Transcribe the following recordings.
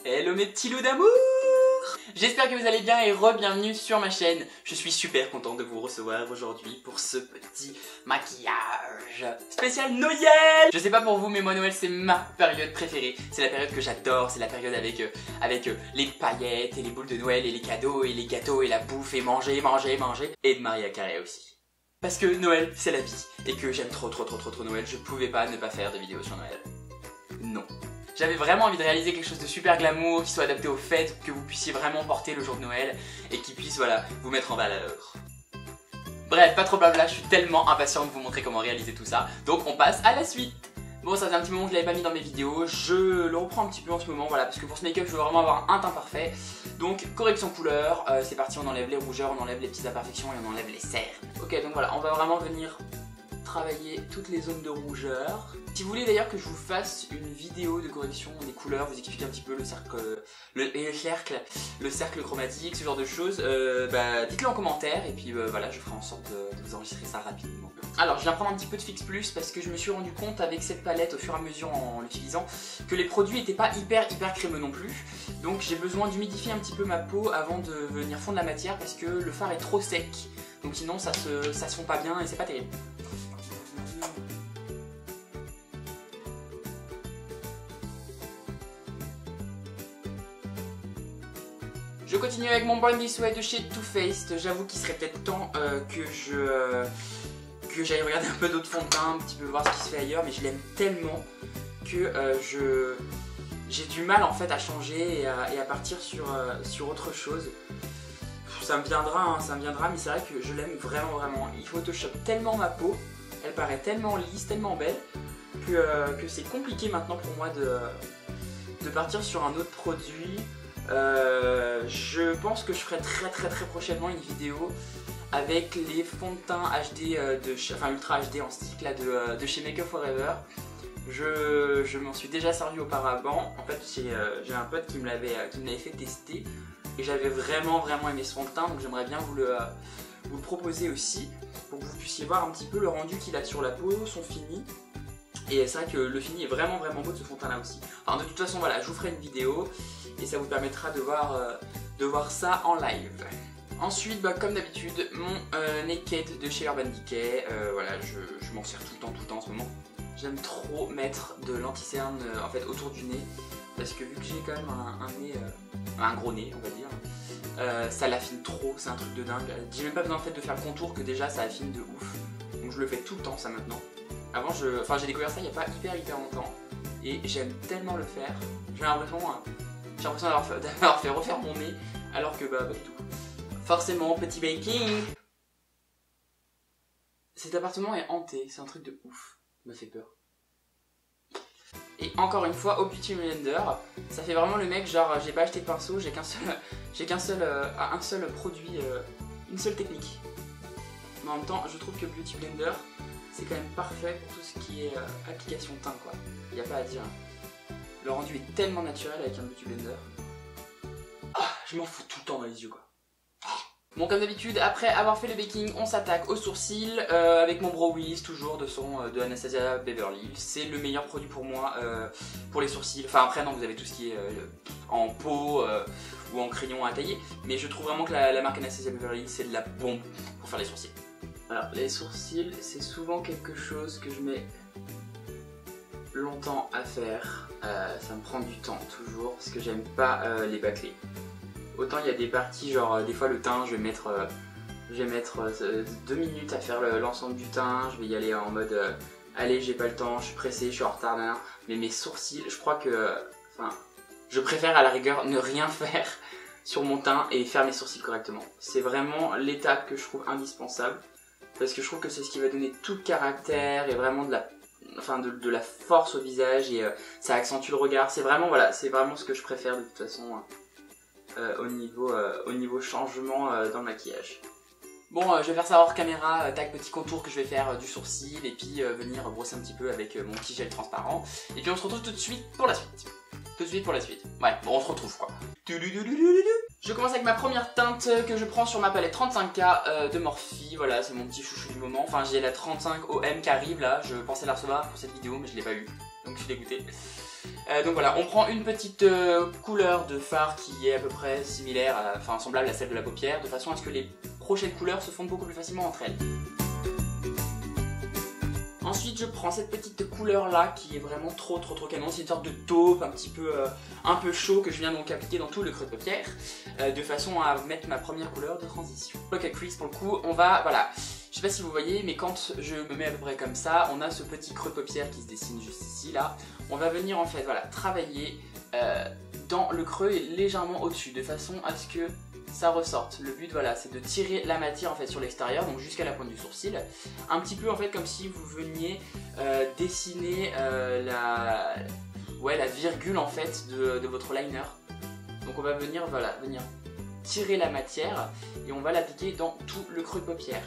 Hello mes petits loups d'amour! J'espère que vous allez bien et re-bienvenue sur ma chaîne. Je suis super content de vous recevoir aujourd'hui pour ce petit maquillage spécial Noël. Je sais pas pour vous mais moi Noël c'est ma période préférée. C'est la période que j'adore, c'est la période avec les paillettes et les boules de Noël et les cadeaux et les gâteaux et la bouffe et manger et de Maria Carey aussi. Parce que Noël c'est la vie et que j'aime trop Noël, je pouvais pas ne pas faire de vidéo sur Noël. Non. J'avais vraiment envie de réaliser quelque chose de super glamour, qui soit adapté aux fêtes, que vous puissiez vraiment porter le jour de Noël et qui puisse, voilà, vous mettre en valeur. Bref, pas trop blabla, je suis tellement impatient de vous montrer comment réaliser tout ça, donc on passe à la suite. Bon, ça faisait un petit moment que je l'avais pas mis dans mes vidéos, je le reprends un petit peu en ce moment, voilà, parce que pour ce make-up, je veux vraiment avoir un teint parfait. Donc, correction couleur, c'est parti, on enlève les rougeurs, on enlève les petites imperfections et on enlève les cernes. Ok, donc voilà, on va vraiment venir travailler toutes les zones de rougeur. Si vous voulez d'ailleurs que je vous fasse une vidéo de correction des couleurs, vous expliquer un petit peu le cercle chromatique, ce genre de choses, dites-le en commentaire et puis voilà, je ferai en sorte de vous enregistrer ça rapidement. Alors je viens prendre un petit peu de Fix Plus parce que je me suis rendu compte avec cette palette au fur et à mesure en l'utilisant que les produits n'étaient pas hyper crémeux non plus. Donc j'ai besoin d'humidifier un petit peu ma peau avant de venir fondre la matière parce que le fard est trop sec. Donc sinon ça se fond pas bien et c'est pas terrible. Je continue avec mon Born This Way de chez Too Faced. J'avoue qu'il serait peut-être temps que j'aille regarder un peu d'autres fonds de teint, un petit peu voir ce qui se fait ailleurs, mais je l'aime tellement que j'ai du mal en fait à changer et à partir sur autre chose. Ça me viendra, mais c'est vrai que je l'aime vraiment. Il Photoshop tellement ma peau, elle paraît tellement lisse, tellement belle, que c'est compliqué maintenant pour moi de partir sur un autre produit. Je pense que je ferai très prochainement une vidéo avec les fonds de teint HD Ultra HD en stick là de chez Make Up For Ever. Je m'en suis déjà servi auparavant. En fait j'ai un pote qui me l'avait fait tester et j'avais vraiment aimé ce fond de teint, donc j'aimerais bien vous le proposer aussi pour que vous puissiez voir un petit peu le rendu qu'il a sur la peau, son fini. Et c'est vrai que le fini est vraiment beau de ce fond de teint là aussi. Enfin de toute façon voilà, je vous ferai une vidéo et ça vous permettra de voir ça en live. Ensuite, comme d'habitude, mon Naked de chez Urban Decay. Voilà, je m'en sers tout le temps en ce moment. J'aime trop mettre de l'anti-cerne en fait autour du nez parce que vu que j'ai quand même un gros nez, on va dire, ça l'affine trop, c'est un truc de dingue. J'ai même pas besoin en fait de faire le contour que déjà ça affine de ouf. Donc je le fais tout le temps ça maintenant. Avant, j'ai découvert ça il n'y a pas hyper longtemps et j'aime tellement le faire. J'ai l'impression d'avoir fait refaire mon nez alors que pas du tout. Forcément, petit baking. Cet appartement est hanté, c'est un truc de ouf. Ça m'a fait peur. Et encore une fois, au Beauty Blender, ça fait vraiment le mec genre j'ai pas acheté de pinceau, j'ai un seul produit, une seule technique. Mais en même temps, je trouve que Beauty Blender c'est quand même parfait pour tout ce qui est application teint quoi. Y a pas à dire. Le rendu est tellement naturel avec un Beauty Blender. Ah, je m'en fous tout le temps dans les yeux quoi. Bon comme d'habitude, après avoir fait le baking, on s'attaque aux sourcils avec mon Brow Wiz toujours de Anastasia Beverly Hills. C'est le meilleur produit pour moi pour les sourcils. Enfin après non, vous avez tout ce qui est en peau ou en crayon à tailler. Mais je trouve vraiment que la marque Anastasia Beverly Hills c'est de la bombe pour faire les sourcils. Alors les sourcils c'est souvent quelque chose que je mets longtemps à faire, ça me prend du temps toujours parce que j'aime pas les bâclés. Autant il y a des parties genre des fois le teint je vais mettre 2 minutes à faire l'ensemble du teint, je vais y aller en mode allez j'ai pas le temps, je suis pressé, je suis en retard, mais mes sourcils je crois que je préfère à la rigueur ne rien faire sur mon teint et faire mes sourcils correctement. C'est vraiment l'étape que je trouve indispensable parce que je trouve que c'est ce qui va donner tout le caractère et vraiment de la force au visage et ça accentue le regard. C'est vraiment ce que je préfère de toute façon au niveau changement dans le maquillage. Bon, je vais faire ça hors caméra, tac, petit contour que je vais faire du sourcil et puis venir brosser un petit peu avec mon petit gel transparent. Et puis on se retrouve tout de suite pour la suite. Ouais, bon, on se retrouve quoi. Je commence avec ma première teinte que je prends sur ma palette 35K de Morphe. Voilà, c'est mon petit chouchou du moment. Enfin, j'ai la 35 OM qui arrive là. Je pensais la recevoir pour cette vidéo, mais je l'ai pas eu. Donc je suis dégoûté. Donc voilà, on prend une petite couleur de fard qui est à peu près similaire, enfin semblable à celle de la paupière, de façon à ce que les prochaines couleurs se fondent beaucoup plus facilement entre elles. Ensuite je prends cette petite couleur là qui est vraiment trop canon, c'est une sorte de taupe un peu chaud que je viens donc appliquer dans tout le creux de paupière de façon à mettre ma première couleur de transition. Pocket crease pour le coup, on va, voilà, je sais pas si vous voyez mais quand je me mets à peu près comme ça, on a ce petit creux de paupière qui se dessine juste ici là. On va venir en fait voilà, travailler dans le creux et légèrement au-dessus de façon à ce que ça ressorte. Le but voilà, c'est de tirer la matière en fait sur l'extérieur, donc jusqu'à la pointe du sourcil, un petit peu en fait comme si vous veniez dessiner la virgule en fait de votre liner. Donc on va venir tirer la matière et on va l'appliquer dans tout le creux de paupière.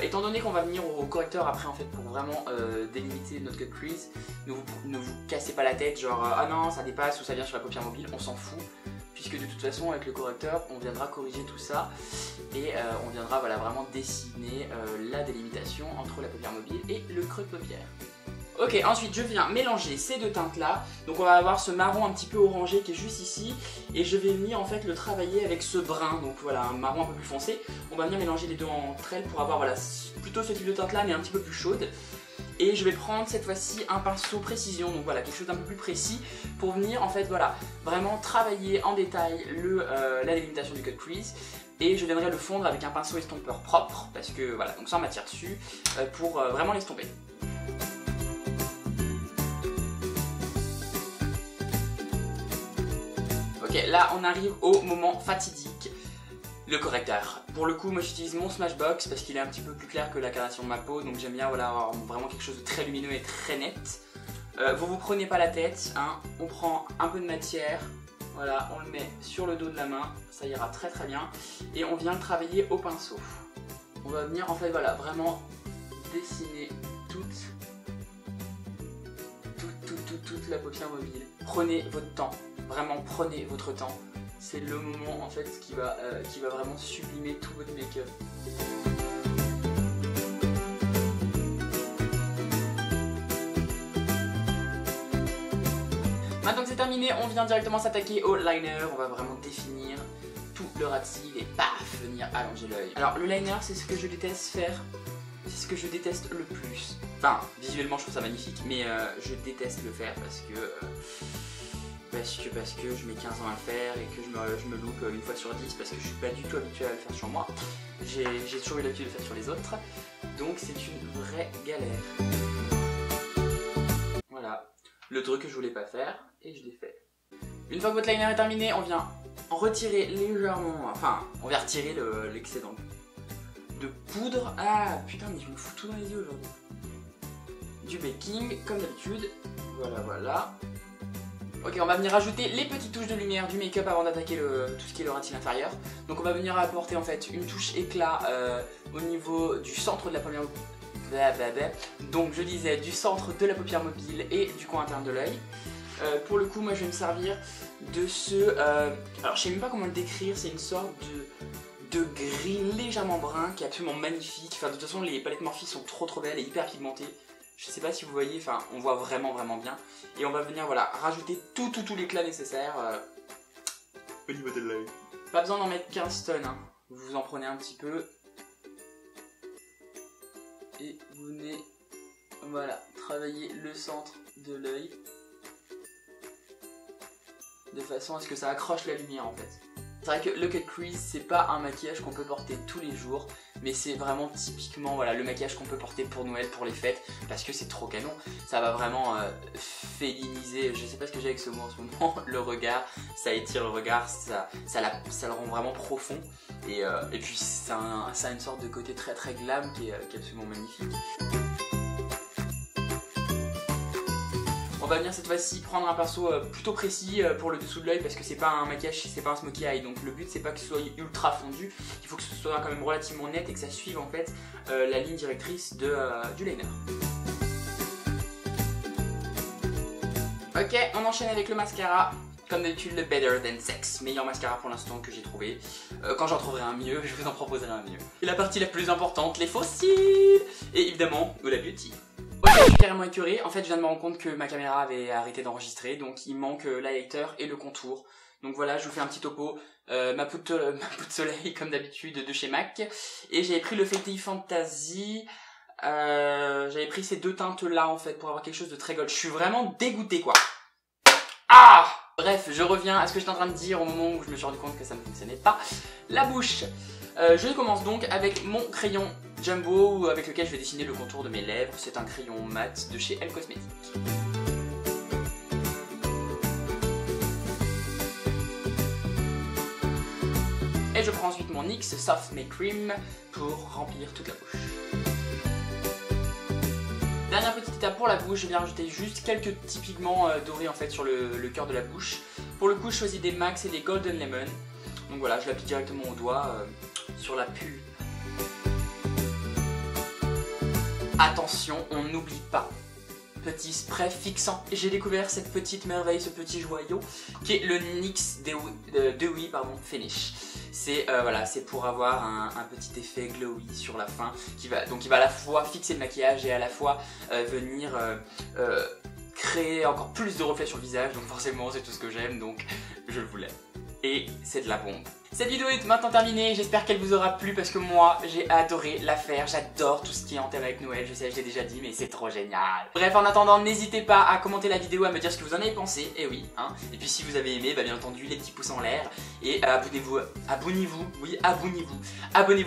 Étant donné qu'on va venir au correcteur après en fait pour vraiment délimiter notre cut crease, ne vous cassez pas la tête genre ah non ça dépasse ou ça vient sur la paupière mobile, on s'en fout. Puisque de toute façon avec le correcteur on viendra corriger tout ça et on viendra voilà, vraiment dessiner la délimitation entre la paupière mobile et le creux de paupière. Ok, ensuite je viens mélanger ces deux teintes là, donc on va avoir ce marron un petit peu orangé qui est juste ici et je vais venir en fait le travailler avec ce brun, donc voilà un marron un peu plus foncé. On va venir mélanger les deux entre elles pour avoir voilà, plutôt ce type de teinte là mais un petit peu plus chaude. Et je vais prendre cette fois-ci un pinceau précision, donc voilà quelque chose d'un peu plus précis pour venir en fait voilà vraiment travailler en détail la délimitation du cut crease. Et je viendrai le fondre avec un pinceau estompeur propre parce que voilà donc sans matière dessus pour vraiment l'estomper. Ok, là on arrive au moment fatidique. Le correcteur. Pour le coup, moi j'utilise mon Smashbox parce qu'il est un petit peu plus clair que la carnation de ma peau, donc j'aime bien voilà, avoir vraiment quelque chose de très lumineux et très net. Vous prenez pas la tête, hein. On prend un peu de matière, voilà, on le met sur le dos de la main, ça ira très bien, et on vient le travailler au pinceau. On va venir en fait voilà, vraiment dessiner toute la paupière mobile. Prenez votre temps, vraiment prenez votre temps. C'est le moment en fait qui va vraiment sublimer tout votre make-up. Maintenant que c'est terminé, on vient directement s'attaquer au liner. On va vraiment définir tout le ras de cils et paf, venir allonger l'œil. Alors le liner, c'est ce que je déteste faire. C'est ce que je déteste le plus. Enfin, visuellement je trouve ça magnifique, mais je déteste le faire parce que je mets 15 ans à le faire et que je me loupe une fois sur 10 parce que je suis pas du tout habitué à le faire sur moi. J'ai toujours eu l'habitude de le faire sur les autres, donc c'est une vraie galère. Voilà, le truc que je voulais pas faire et je l'ai fait. Une fois que votre liner est terminé, on vient en retirer légèrement, enfin on vient retirer l'excédent de poudre. Ah putain mais je me fous tout dans les yeux aujourd'hui. Du baking comme d'habitude, voilà. Ok, on va venir ajouter les petites touches de lumière du make-up avant d'attaquer tout ce qui est le ras de cils inférieur. Donc on va venir apporter en fait une touche éclat au niveau du centre de la paupière mobile. Donc je disais du centre de la paupière mobile et du coin interne de l'œil. Pour le coup, moi je vais me servir de ce... alors je sais même pas comment le décrire, c'est une sorte de gris légèrement brun qui est absolument magnifique. Enfin de toute façon les palettes Morphe sont trop belles et hyper pigmentées. Je sais pas si vous voyez, enfin on voit vraiment bien. Et on va venir voilà rajouter tout l'éclat nécessaire au niveau de l'œil. Pas besoin d'en mettre 15 tonnes, hein. Vous en prenez un petit peu. Et vous venez voilà travailler le centre de l'œil. De façon à ce que ça accroche la lumière en fait. C'est vrai que le cut crease c'est pas un maquillage qu'on peut porter tous les jours, mais c'est vraiment typiquement voilà, le maquillage qu'on peut porter pour Noël, pour les fêtes, parce que c'est trop canon. Ça va vraiment féliniser, je sais pas ce que j'ai avec ce mot en ce moment, le regard, ça étire le regard, ça le rend vraiment profond, et puis ça a une sorte de côté très glam qui est absolument magnifique. On va venir cette fois-ci prendre un pinceau plutôt précis pour le dessous de l'œil parce que c'est pas un maquillage, c'est pas un smokey eye, donc le but c'est pas que ce soit ultra fondu, il faut que ce soit quand même relativement net et que ça suive en fait la ligne directrice du liner. Ok, on enchaîne avec le mascara. Comme d'habitude, le Better Than Sex, meilleur mascara pour l'instant que j'ai trouvé. Quand j'en trouverai un mieux, je vous en proposerai un mieux. Et la partie la plus importante, les faux cils. Et évidemment, Huda Beauty. Ok, je suis carrément écœuré. En fait, je viens de me rendre compte que ma caméra avait arrêté d'enregistrer, donc il manque l'highlighter et le contour. Donc voilà, je vous fais un petit topo. Ma poudre de soleil, comme d'habitude, de chez MAC. Et j'avais pris le Fenty Fantasy. J'avais pris ces deux teintes-là, en fait, pour avoir quelque chose de très gold. Je suis vraiment dégoûté, quoi. Ah! Bref, je reviens à ce que j'étais en train de dire au moment où je me suis rendu compte que ça ne fonctionnait pas. La bouche. Je commence donc avec mon crayon Jumbo avec lequel je vais dessiner le contour de mes lèvres. C'est un crayon mat de chez Elle Cosmetics. Et je prends ensuite mon NYX Soft Make Cream pour remplir toute la bouche. Dernière petite étape pour la bouche, je viens rajouter juste quelques petits pigments dorés en fait sur le cœur de la bouche. Pour le coup, je choisis des Max et des Golden Lemon. Donc voilà, je l'applique directement au doigt sur la pulpe. Attention, on n'oublie pas. Petit spray fixant. J'ai découvert cette petite merveille, ce petit joyau, qui est le NYX Dewy Finish. C'est voilà, c'est pour avoir un petit effet glowy sur la fin, qui va à la fois fixer le maquillage et à la fois venir créer encore plus de reflets sur le visage. Donc forcément, c'est tout ce que j'aime, donc je le voulais. Et c'est de la bombe. Cette vidéo est maintenant terminée, j'espère qu'elle vous aura plu parce que moi j'ai adoré la faire, j'adore tout ce qui est en thème avec Noël, je sais, je l'ai déjà dit mais c'est trop génial. Bref, en attendant, n'hésitez pas à commenter la vidéo, à me dire ce que vous en avez pensé, et oui, hein. Et puis si vous avez aimé, bah bien entendu les petits pouces en l'air, et abonnez-vous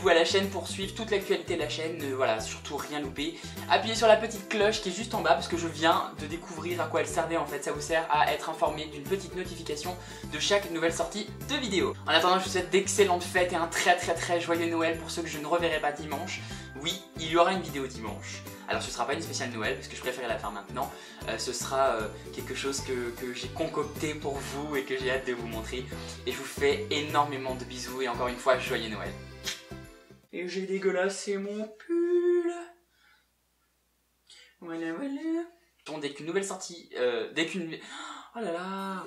à la chaîne pour suivre toute l'actualité de la chaîne, voilà, surtout rien louper. Appuyez sur la petite cloche qui est juste en bas parce que je viens de découvrir à quoi elle servait en fait, ça vous sert à être informé d'une petite notification de chaque nouvelle sortie de vidéo. En attendant, je vous souhaite d'excellentes fêtes et un très joyeux Noël pour ceux que je ne reverrai pas dimanche. Oui, il y aura une vidéo dimanche. Alors ce sera pas une spéciale Noël parce que je préférais la faire maintenant. Ce sera quelque chose que j'ai concocté pour vous et que j'ai hâte de vous montrer. Et je vous fais énormément de bisous et encore une fois, joyeux Noël. Et j'ai dégueulassé mon pull. Voilà. Dès qu'une nouvelle sortie, Oh là là.